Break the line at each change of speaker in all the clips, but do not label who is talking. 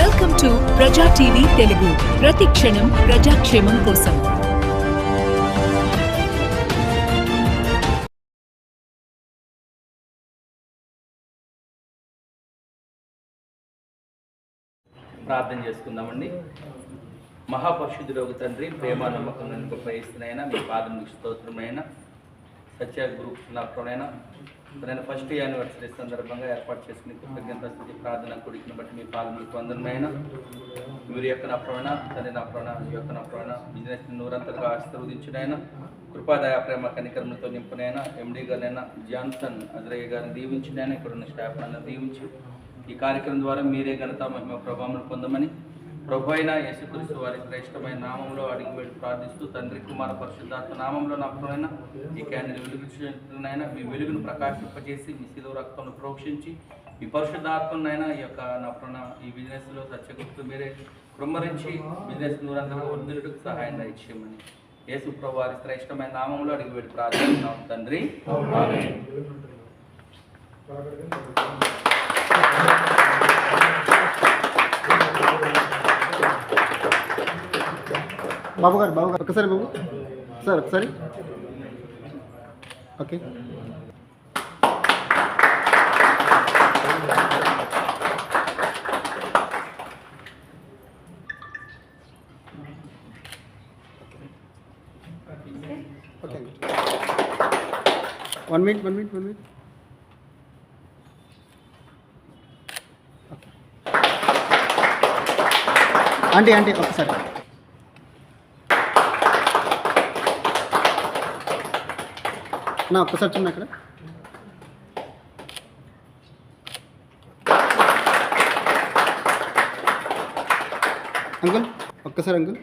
Welcome to ప్రజా TV Telugu. ప్రతి క్షణం ప్రజాక్షేమం కోసం.
ప్రార్థన చేసుకుందామండి. మహాపరిశుద్ధుడగు తండ్రి, ప్రేమ నమ్మకం గొప్ప యేసునైనా మీ పాదములకు స్తోత్రమైన సత్య గ్రూప్ నా ప్రణైనా నేను ఫస్ట్ యానివర్సరీ సందర్భంగా ఏర్పాటు చేసుకుని కృతజ్ఞత స్థితి ప్రార్థన కొడుకుని బట్టి మీ పాదములకు వందనమైన వీరి యొక్క నా ప్రవణ తండ్రి నా ప్రవణ ఈ యొక్క నా ప్రవణ బిజినెస్ నూరంతగా ఆశీర్వదించునైనా కృపాదయ ప్రేమ కనికరములతో నింపునైనా ఎండీ గారినైనా జాన్సన్ అజరయ్య గారిని దీవించినైనా ఇక్కడ ఉన్న స్టాఫ్ అన్న దీవించి ఈ కార్యక్రమం ద్వారా మీరే ఘనత మహిమ ప్రభావం పొందమని ప్రభు అయిన యేసుక్రీస్తు వారి శ్రేష్టమైన నామంలో అడిగి వెళ్ళి ప్రార్థిస్తూ తండ్రి కుమార పరిశుద్ధాత్మ నామంలో నా ప్రభువైన ఈ క్యాండిల్ వెలుగునైనా మీ వెలుగును ప్రకాశింపజేసి మీ శిలువ రక్తంలో ప్రోక్షించి ఈ పరిశుద్ధాత్మనైనా ఈ యొక్క నా ప్రభువైన ఈ బిజినెస్లో సత్యగుప్తు మీరే కుమ్మరించి బిజినెస్ నూరంతగా వృద్ధులకు సహాయం ఇచ్చేయమని యేసు ప్రభు వారి శ్రేష్టమైన నామంలో అడిగి వెళ్ళి ప్రార్థిస్తున్నాం తండ్రి.
బాబు గారు ఒకసారి బాబు సార్ ఒకసారి ఓకే. ఓకే 1 minute ఆంటీ ఒకసారి నా ఒక్కసారి చిన్న ఇక్కడ అంకుల్ ఒక్కసారి అంకుల్.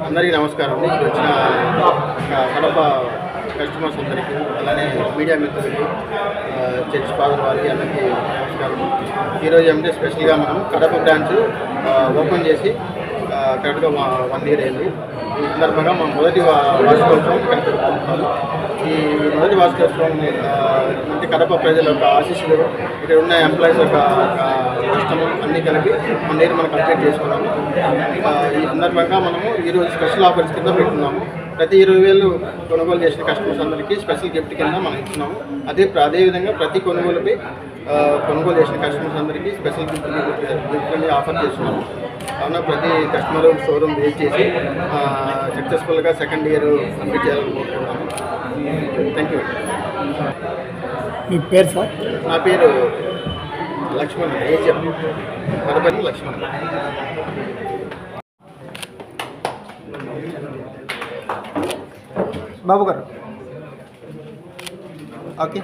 అందరికీ నమస్కారం. ఇక్కడ వచ్చిన కడప కస్టమర్స్ అందరికీ అలానే మీడియా మిత్రులకి చర్చ్ ఫాదర్ వారికి అందరికీ నమస్కారం. ఈరోజు ఏమంటే స్పెషల్గా మనం కడప బ్రాంచ్ ఓపెన్ చేసి కరెక్ట్గా 1 year అయింది. ఈ సందర్భంగా మా మొదటి వార్షికోత్సవం ఇక్కడ జరుపుకుంటున్నాము. ఈ మొదటి వార్షికోత్సవం అంటే కడప ప్రజల యొక్క ఆశీస్సులు, ఇక్కడ ఉన్న ఎంప్లాయీస్ యొక్క కష్టము అన్నీ కలిపి 1 year మనం కంప్లీట్ చేసుకున్నాము. ఈ సందర్భంగా మనము ఈరోజు స్పెషల్ ఆఫర్స్ కింద పెట్టుకున్నాము. ప్రతి 20,000 కొనుగోలు చేసిన కస్టమర్స్ అందరికీ స్పెషల్ గిఫ్ట్ కింద మనం ఇస్తున్నాము. అదేవిధంగా ప్రతి కొనుగోలుపై కొనుగోలు చేసిన కస్టమర్స్ అందరికీ స్పెషల్ గిఫ్ట్ ఆఫర్ చేస్తున్నాము. కావున ప్రతి కస్టమర్ షోరూమ్ విజిట్ చేసి సక్సెస్ఫుల్గా 2nd year కంప్లీట్ చేయాలని కోరుకుంటున్నాము. Thank you.
మీ పేరు సార్?
నా పేరు లక్ష్మణ్, ఏజెంట్ కడపని లక్ష్మణ్. బాబు గారు ఓకే.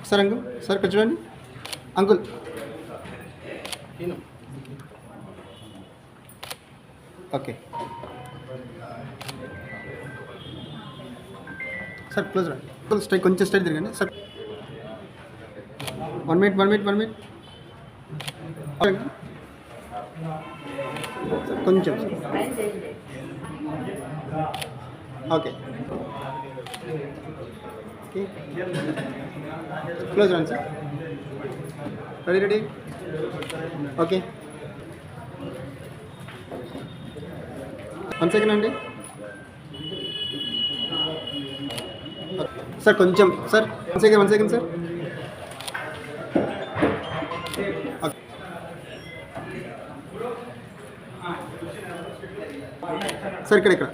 సార్ అంకుల్ సార్ ఇక్కడ చూడండి అంకుల్. ఓకే సార్ క్లోజ్ రండి అంకుల్. స్ట్రైక్ కొంచెం స్ట్రైట్ తిరగండి సార్. 1 minute కొంచెం ఓకే క్లోజ్ రండి సార్. Ready okay. 1 second అండి సార్. కొంచెం సార్ 1 second సార్. సార్ ఇక్కడ